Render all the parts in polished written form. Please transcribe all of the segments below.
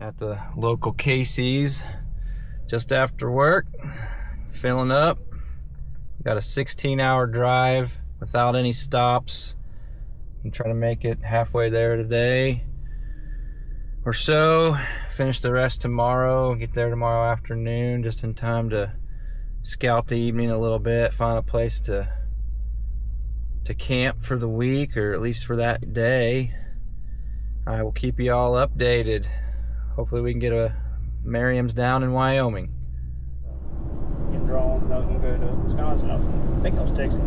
at the local Casey's just after work, filling up. Got a 16-hour drive without any stops. I'm trying to make it halfway there today or so. Finish the rest tomorrow, get there tomorrow afternoon just in time to scout the evening a little bit, find a place to camp for the week, or at least for that day. I will keep you all updated. Hopefully we can get a Merriam's down in Wyoming. Getting drawn, and I was going to go to Wisconsin. I think I was texting.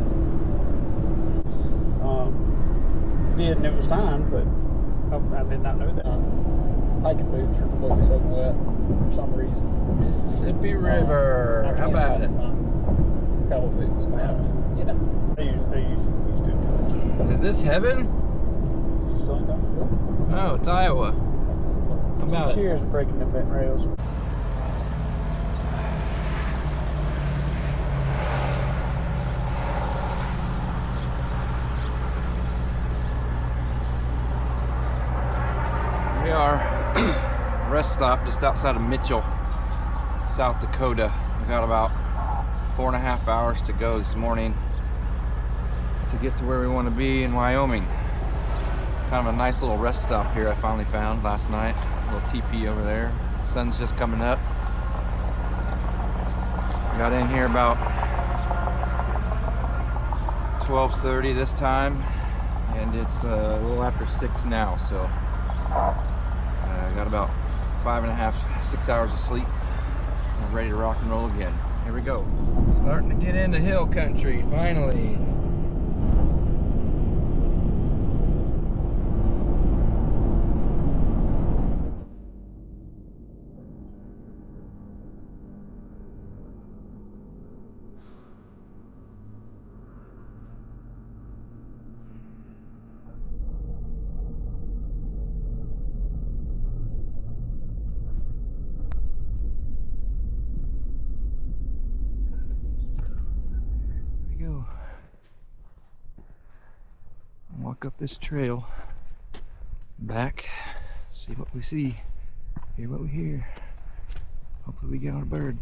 Did, and it was fine, but I did not know that. Hiking boots are completely soaking wet for some reason. Mississippi River. How about it? Cowboy boots if I have to. You know, they used to. Is this heaven? You still ain't done? No, it's Iowa. How about it? Cheers to breaking them bent rails. We are rest stop just outside of Mitchell, South Dakota. We got about 4.5 hours to go this morning to get to where we want to be in Wyoming. Kind of a nice little rest stop here I finally found last night. A little teepee over there. Sun's just coming up. Got in here about 12:30 this time, and it's a little after 6 now, so I got about 5.5, 6 hours of sleep. I'm ready to rock and roll again. Here we go. Starting to get into hill country, finally. Go. Walk up this trail, back, see what we see, hear what we hear. Hopefully we get on a bird.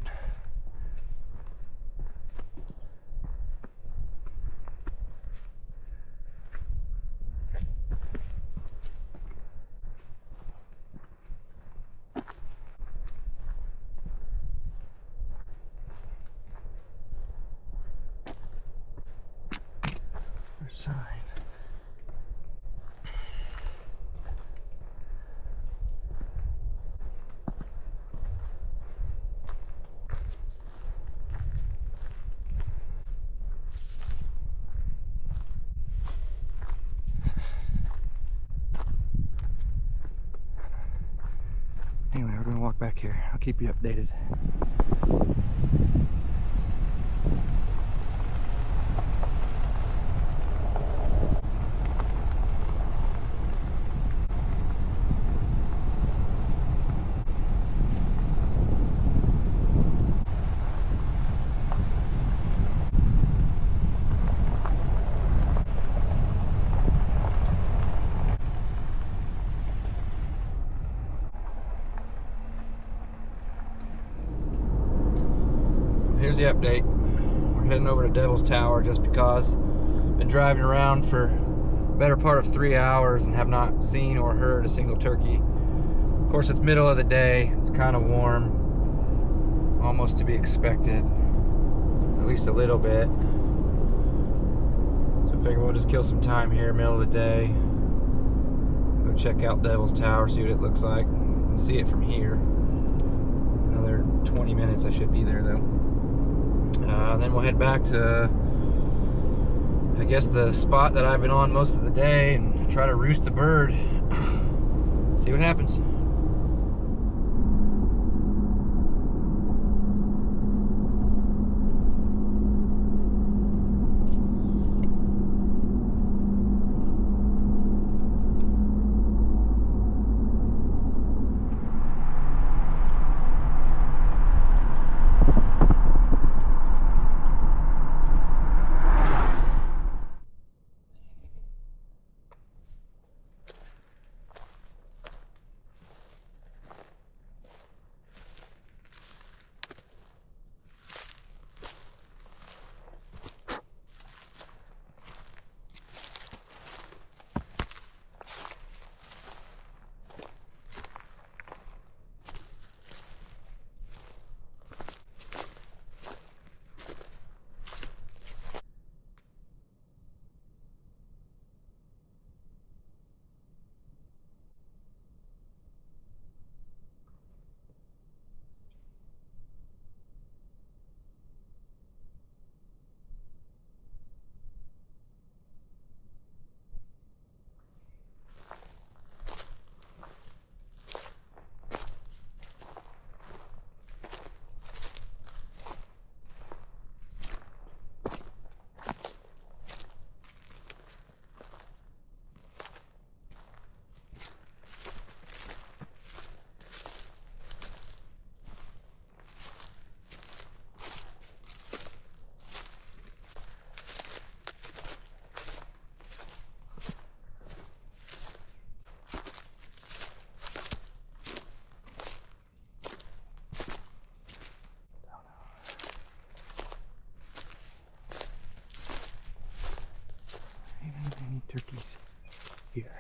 Sign. Anyway, we're gonna walk back here. I'll keep you updated. Here's the update. We're heading over to Devil's Tower just because I've been driving around for the better part of 3 hours and have not seen or heard a single turkey. Of course, it's middle of the day. It's kind of warm, almost to be expected, at least a little bit. So I figure we'll just kill some time here, middle of the day. Go check out Devil's Tower, see what it looks like, and see it from here. Another 20 minutes I should be there though. Then we'll head back to, I guess, the spot that I've been on most of the day and try to roost a bird. See what happens. many turkeys here.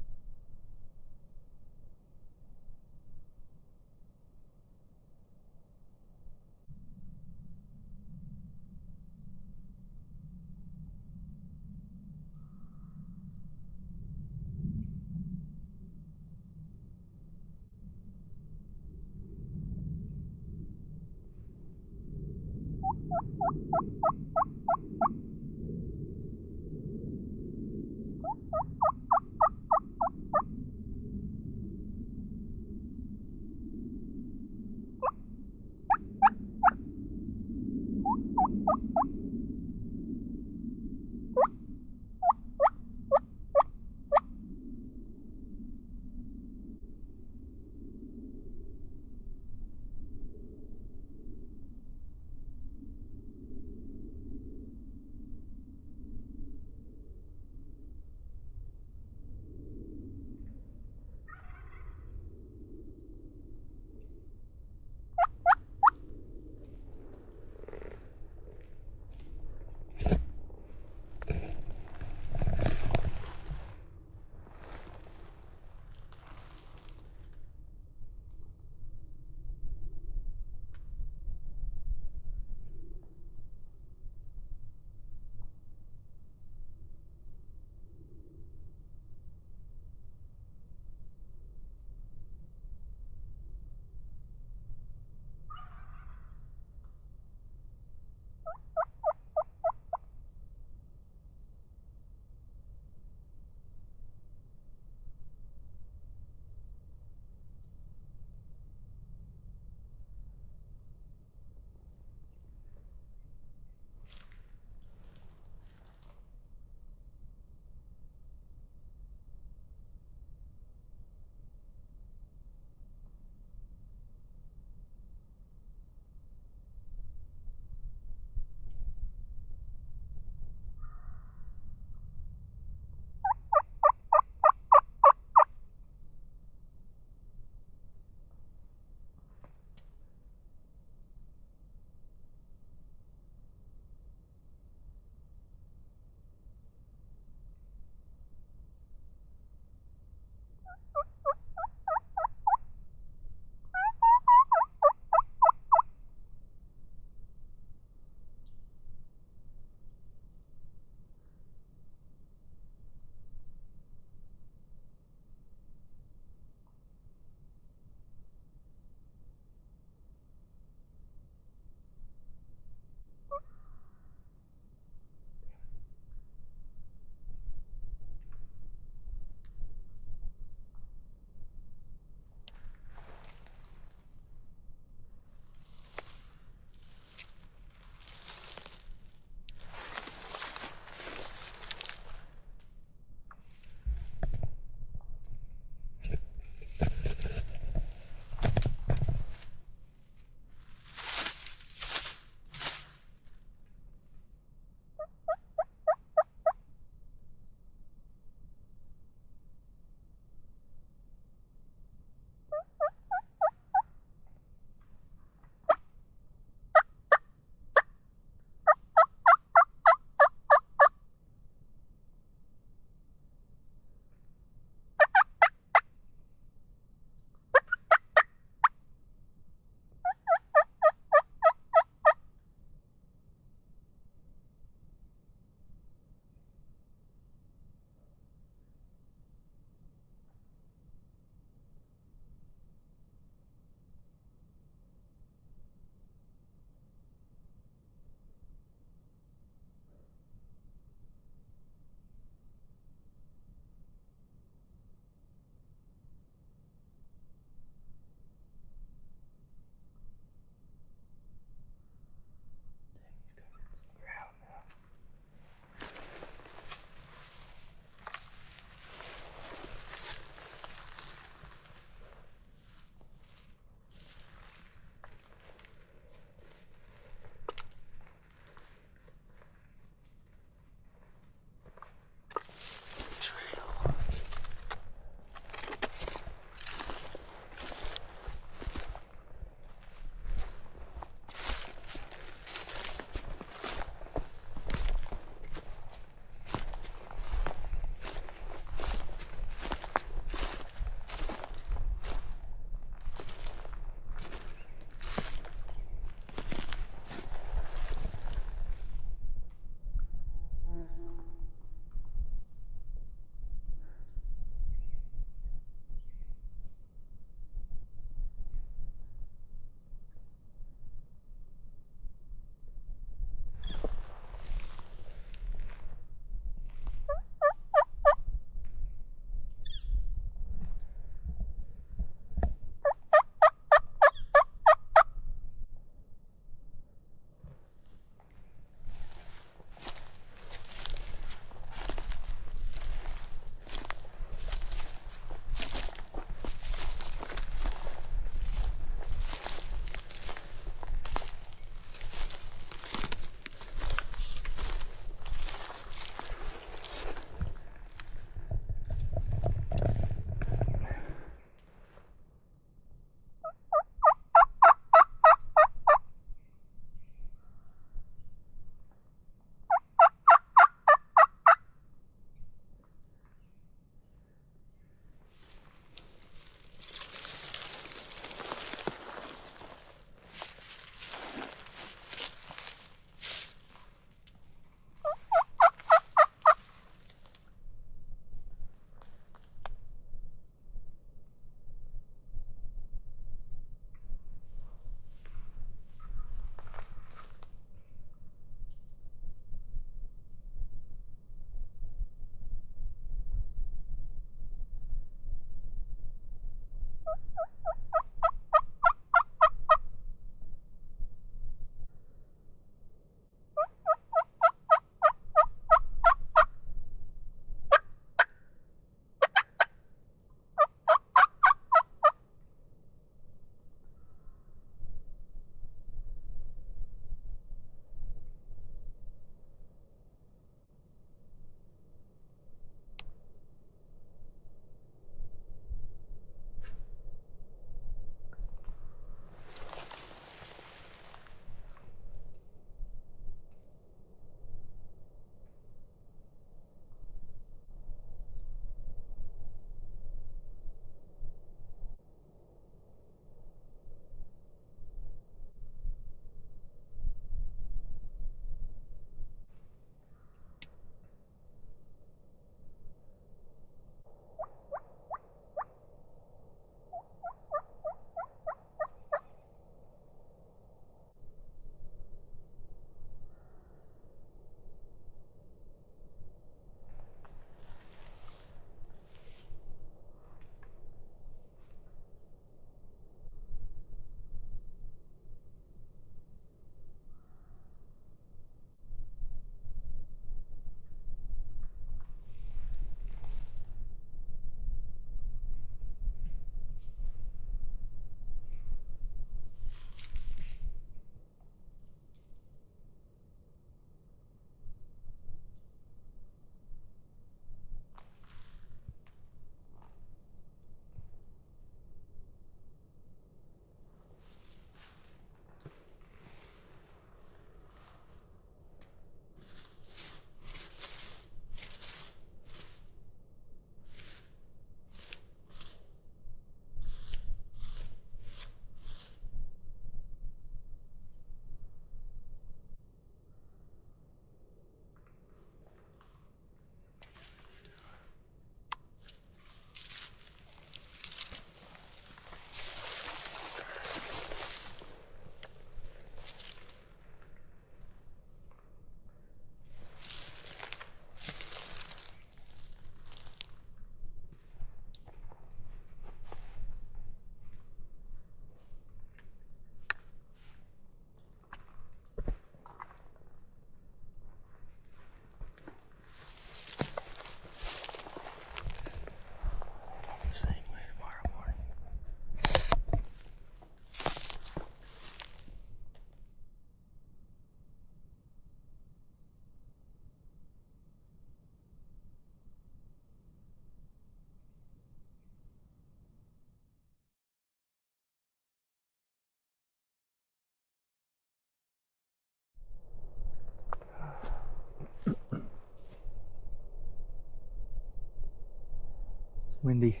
windy.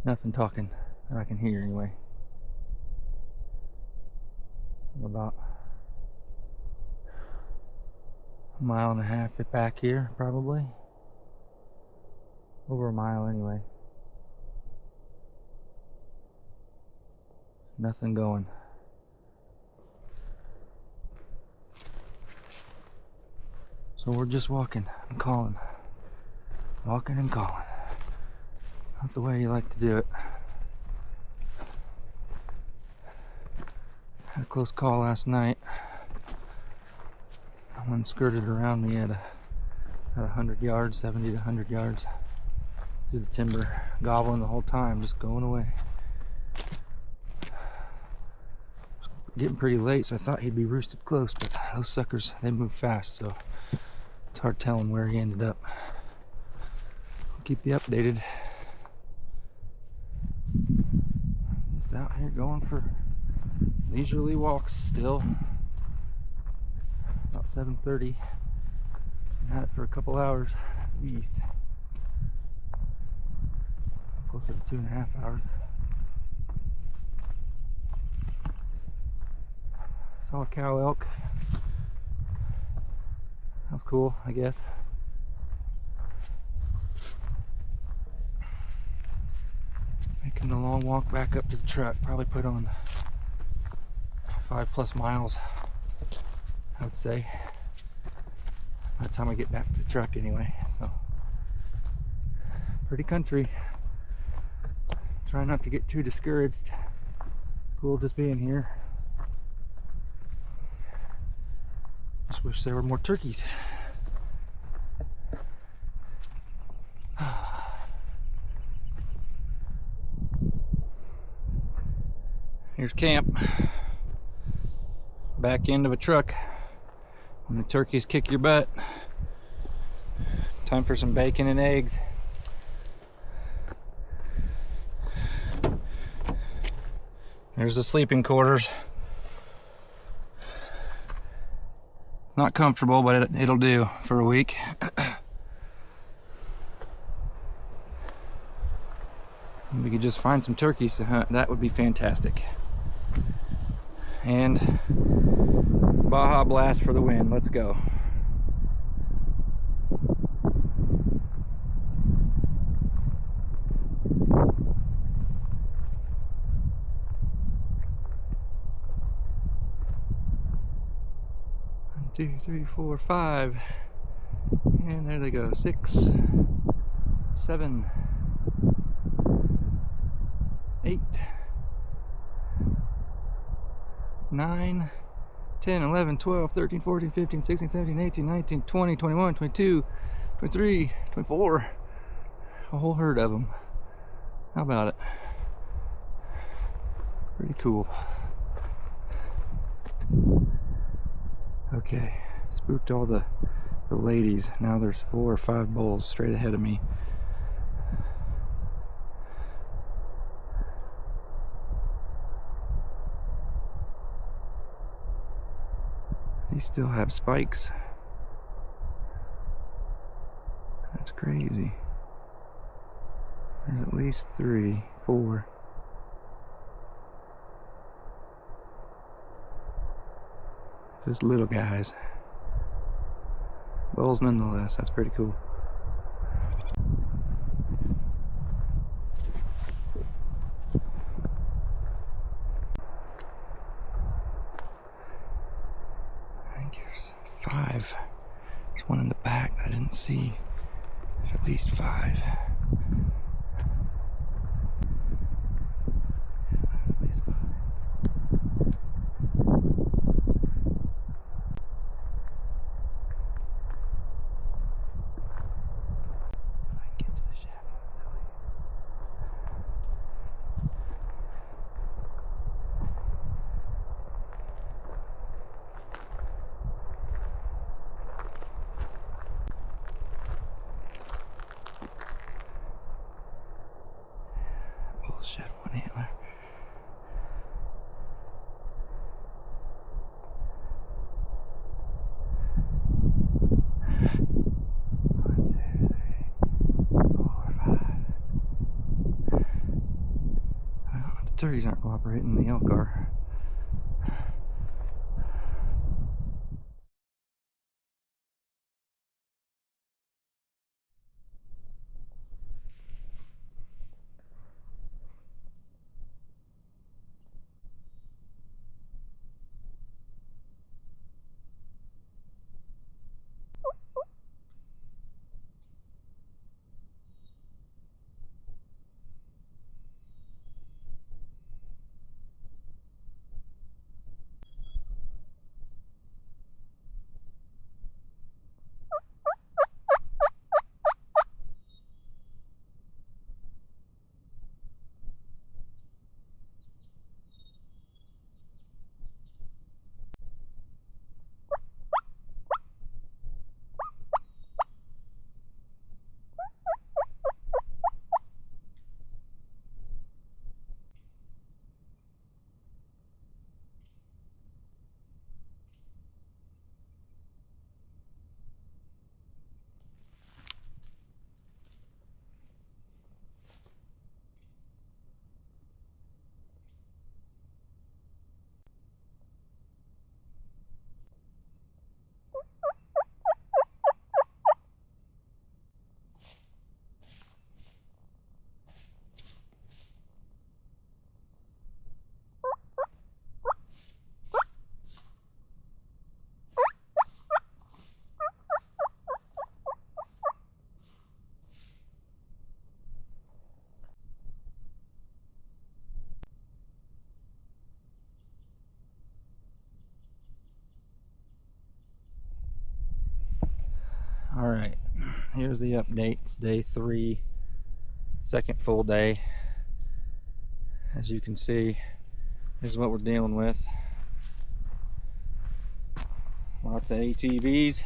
Nothing talking that I can hear anyway. About a mile and a half back here, probably. Over a mile anyway. Nothing going. So we're just walking and calling. Walking and calling. Not the way you like to do it. Had a close call last night. One skirted around me at 100 yards, 70 to 100 yards through the timber, gobbling the whole time, just going away. Getting pretty late, so I thought he'd be roosted close, but those suckers, they move fast, so it's hard telling where he ended up. I'll keep you updated. Just out here going for leisurely walks still. About 7:30. Had it for a couple hours at least. Closer to 2.5 hours. Saw a cow elk. That was cool, I guess. Making the long walk back up to the truck. Probably put on 5+ miles, I would say, by the time I get back to the truck anyway. So pretty country. Try not to get too discouraged. It's cool just being here. Just wish there were more turkeys. Here's camp. Back end of a truck. When the turkeys kick your butt. Time for some bacon and eggs. There's the sleeping quarters. Not comfortable, but it'll do for a week. If we could just find some turkeys to hunt, that would be fantastic. And Baja Blast for the win. Let's go. One, 2, 3, 4, 5. And there they go. 6, 7, 8, 9, 10, 11, 12, 13, 14, 15, 16, 17, 18, 19, 20, 21, 22, 23, 24. A whole herd of them. How about it? Pretty cool. Okay, spooked all the ladies. Now there's 4 or 5 bulls straight ahead of me. These still have spikes. That's crazy. There's at least 3, 4. Just little guys. Bulls nonetheless. That's pretty cool. I think there's 5. There's one in the back that I didn't see. There's at least 5. Turkeys aren't cooperating, the elk are. Alright, here's the update. It's day 3, second full day. As you can see, this is what we're dealing with. Lots of ATVs,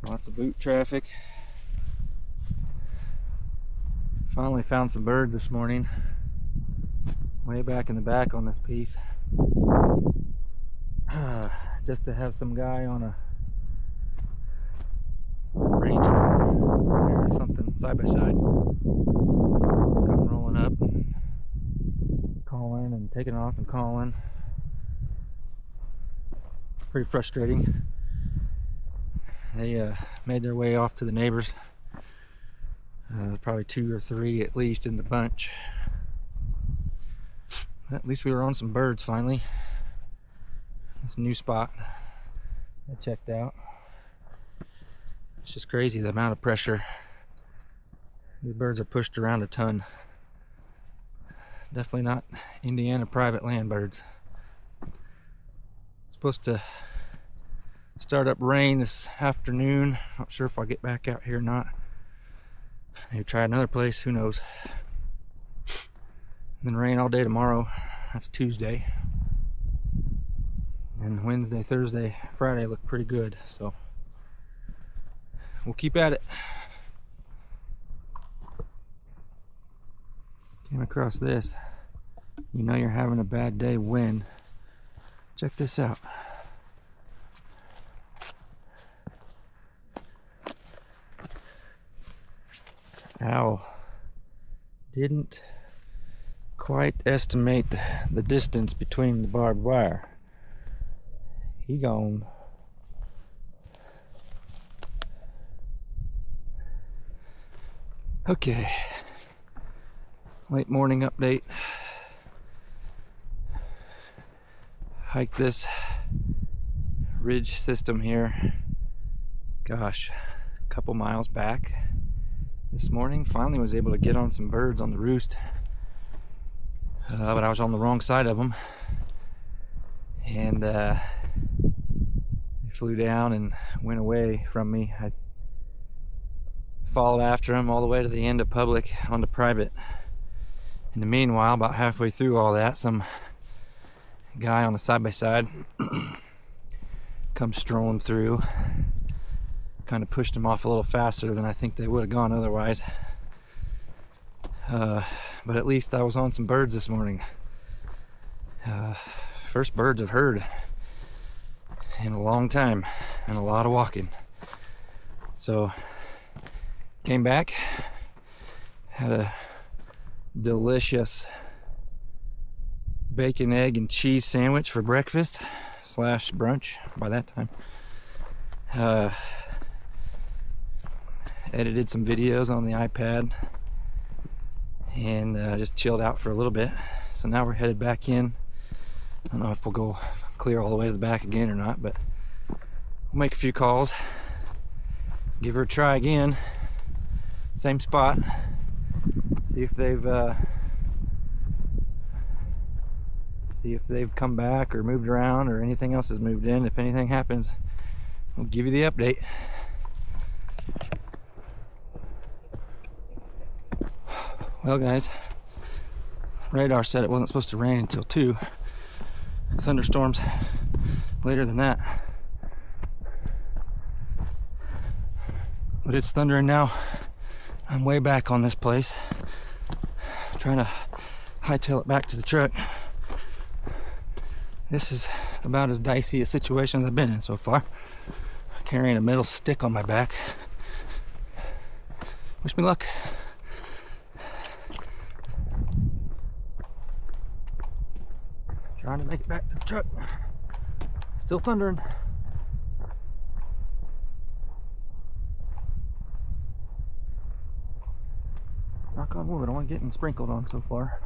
lots of boot traffic. Finally found some birds this morning, way back in the back on this piece. Just to have some guy on a ranger or something side by side come rolling up and calling and taking off and calling. Pretty frustrating. They made their way off to the neighbors. Probably 2 or 3 at least in the bunch. At least we were on some birds finally. This new spot I checked out. It's just crazy the amount of pressure. These birds are pushed around a ton. Definitely not Indiana private land birds. Supposed to start up rain this afternoon. Not sure if I'll get back out here or not. Maybe try another place, who knows. Then rain all day tomorrow. That's Tuesday. And Wednesday, Thursday, Friday look pretty good, so we'll keep at it. Came across this. You know you're having a bad day when. Check this out. Owl didn't quite estimate the distance between the barbed wire. He gone. Okay. Late morning update. Hike this ridge system here. Gosh, a couple miles back this morning. Finally was able to get on some birds on the roost. But I was on the wrong side of them. And they flew down and went away from me. I followed after them all the way to the end of public onto private. In the meanwhile, about halfway through all that, some guy on a side-by-side comes strolling through. Kind of pushed him off a little faster than I think they would have gone otherwise. But at least I was on some birds this morning. First birds I've heard in a long time, and a lot of walking. So came back, had a delicious bacon, egg, and cheese sandwich for breakfast slash brunch by that time. Edited some videos on the iPad and just chilled out for a little bit. So now we're headed back in. I don't know if we'll go clear all the way to the back again or not, but we'll make a few calls, give her a try again, same spot, see if they've come back or moved around or anything else has moved in. If anything happens, we'll give you the update. Well guys, radar said it wasn't supposed to rain until 2. Thunderstorms later than that. But it's thundering now. I'm way back on this place, trying to hightail it back to the truck. This is about as dicey a situation as I've been in so far. Carrying a metal stick on my back. Wish me luck. Trying to make it back to the truck. Still thundering. Knock on wood, only getting sprinkled on so far.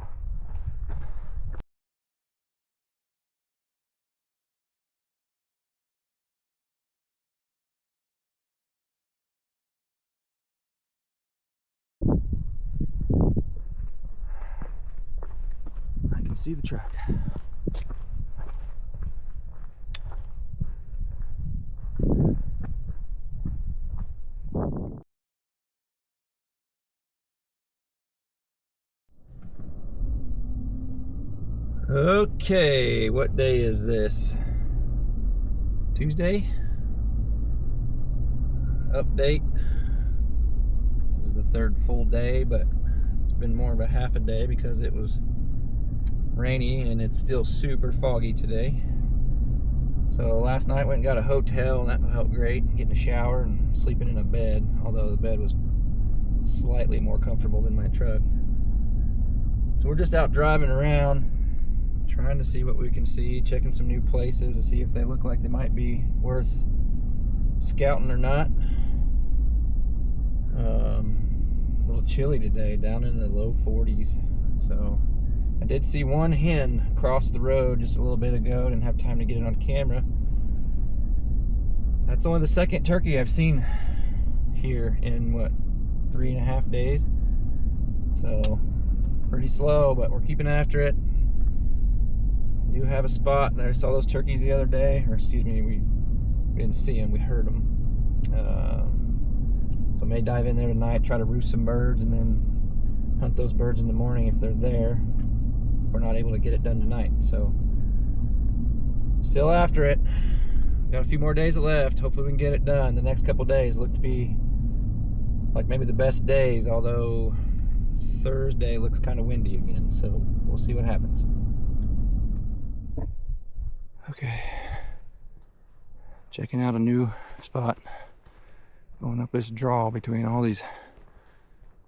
I can see the truck. Okay, what day is this? Tuesday? Update. This is the 3rd full day, but it's been more of a half a day because it was rainy and it's still super foggy today. So last night went and got a hotel and that felt great, getting a shower and sleeping in a bed, although the bed was slightly more comfortable than my truck. So we're just out driving around, trying to see what we can see, checking some new places to see if they look like they might be worth scouting or not. A little chilly today, down in the low 40s. So I did see one hen cross the road just a little bit ago. Didn't have time to get it on camera. That's only the 2nd turkey I've seen here in what, 3.5 days. So pretty slow, but we're keeping after it. We do have a spot. I saw those turkeys the other day, or excuse me, we didn't see them, we heard them. So I may dive in there tonight, try to roost some birds, and then hunt those birds in the morning if they're there. We're not able to get it done tonight, so still after it. Got a few more days left. Hopefully we can get it done. The next couple days look to be like maybe the best days, although Thursday looks kind of windy again, so we'll see what happens. Okay, checking out a new spot, going up this draw between all these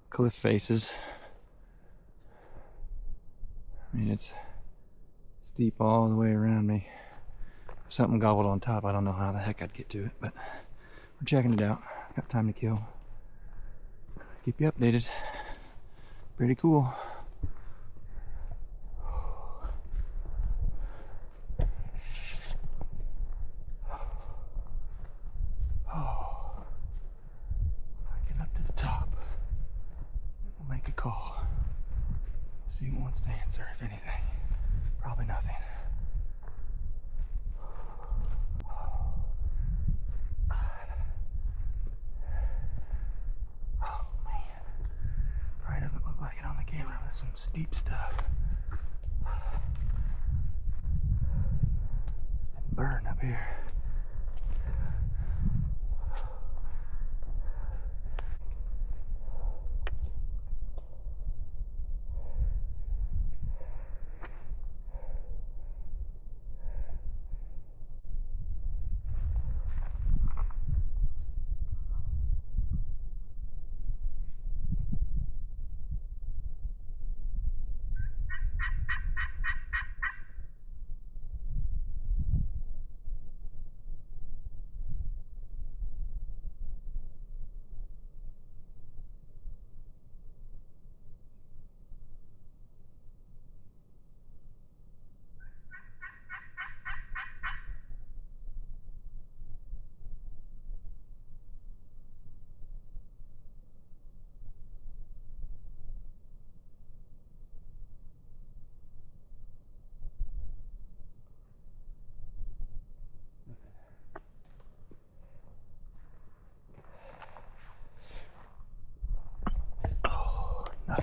cliff faces. I mean, it's steep all the way around me. Something gobbled on top. I don't know how the heck I'd get to it, but we're checking it out. Got time to kill. Keep you updated. Pretty cool. Get up to the top. We'll make a call. See who wants to answer, if anything. Probably nothing. Oh man. Probably doesn't look like it on the camera, but some steep stuff. Burn up here.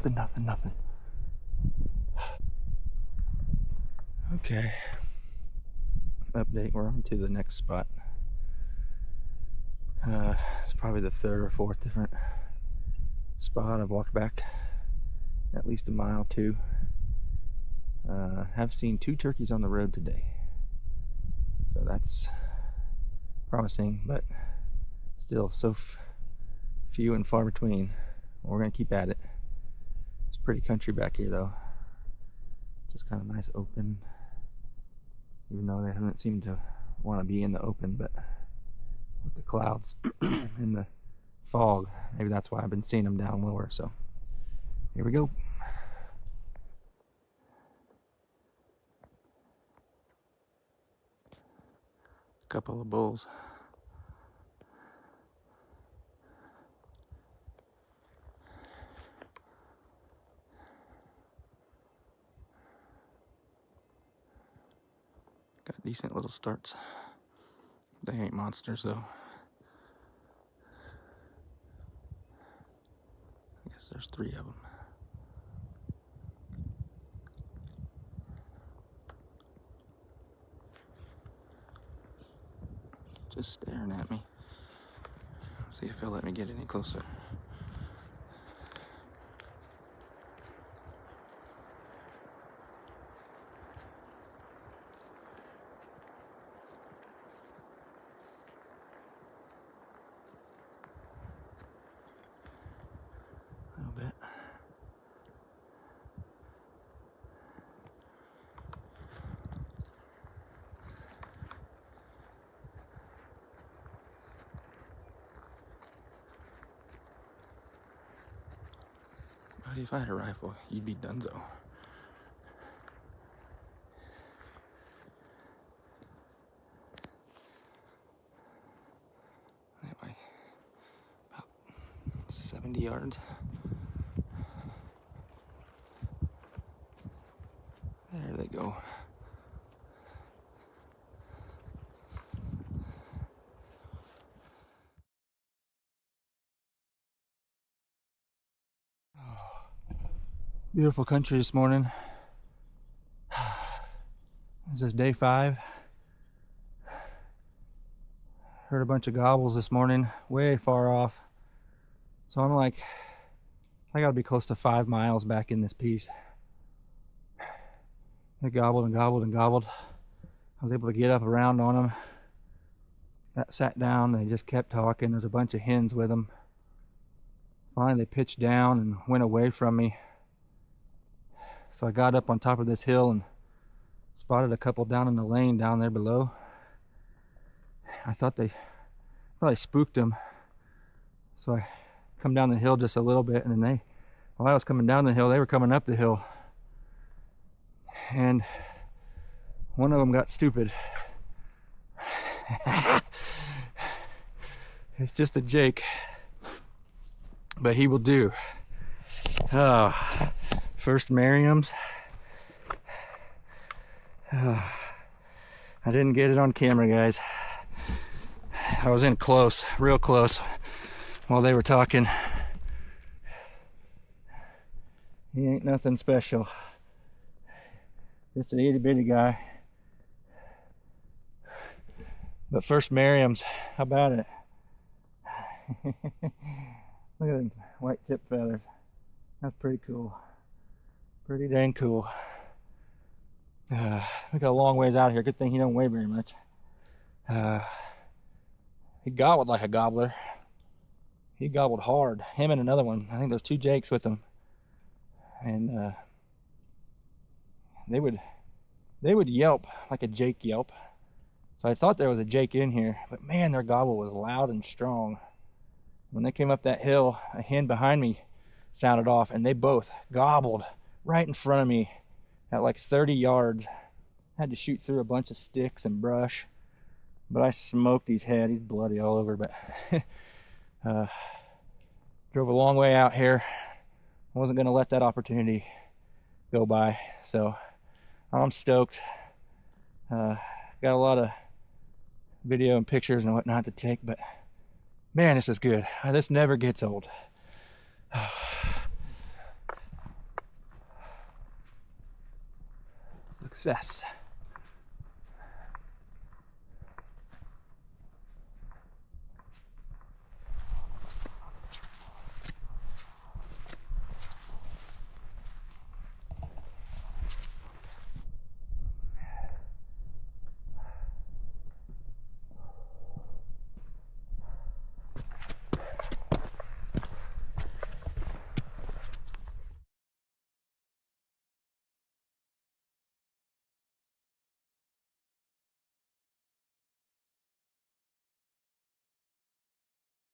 Nothing. Okay. Update, we're on to the next spot. It's probably the third or fourth different spot I've walked back at least a mile to. Have seen 2 turkeys on the road today, so that's promising, but still so few and far between. We're gonna keep at it. It's pretty country back here though, just kind of nice open, even though they haven't seemed to want to be in the open, but with the clouds and the fog, maybe that's why I've been seeing them down lower. So here we go. Couple of bulls. Got decent little starts. They ain't monsters though. I guess there's 3 of them. Just staring at me. See if he'll let me get any closer. A little bit. Buddy, if I had a rifle, you'd be donezo. Anyway, about 70 yards. There they go. Beautiful country this morning. This is day 5. Heard a bunch of gobbles this morning, way far off. So I'm like, I gotta be close to 5 miles back in this piece. They gobbled and gobbled and gobbled. I was able to get up around on them. That sat down, they just kept talking. There's a bunch of hens with them. Finally they pitched down and went away from me. So I got up on top of this hill and spotted a couple down in the lane down there below. I thought I spooked them. So I come down the hill just a little bit, and then while I was coming down the hill, they were coming up the hill. And one of them got stupid. It's just a Jake, but he will do. First Merriam's. I didn't get it on camera, guys. I was in close, real close, while they were talking. He ain't nothing special. Just an itty bitty guy. But first Merriam's, how about it? Look at them white tip feathers. That's pretty cool. Pretty dang cool. We got a long ways out here. Good thing he don't weigh very much. He gobbled like a gobbler. He gobbled hard. Him and another one. I think there's 2 Jakes with him. And they would yelp like a Jake yelp. So I thought there was a Jake in here, but man, their gobble was loud and strong. When they came up that hill, a hen behind me sounded off, and they both gobbled right in front of me at like 30 yards. I had to shoot through a bunch of sticks and brush, but I smoked his head. He's bloody all over, but drove a long way out here. I wasn't going to let that opportunity go by, so I'm stoked. Got a lot of video and pictures and whatnot to take, but man, this is good. This never gets old. Success.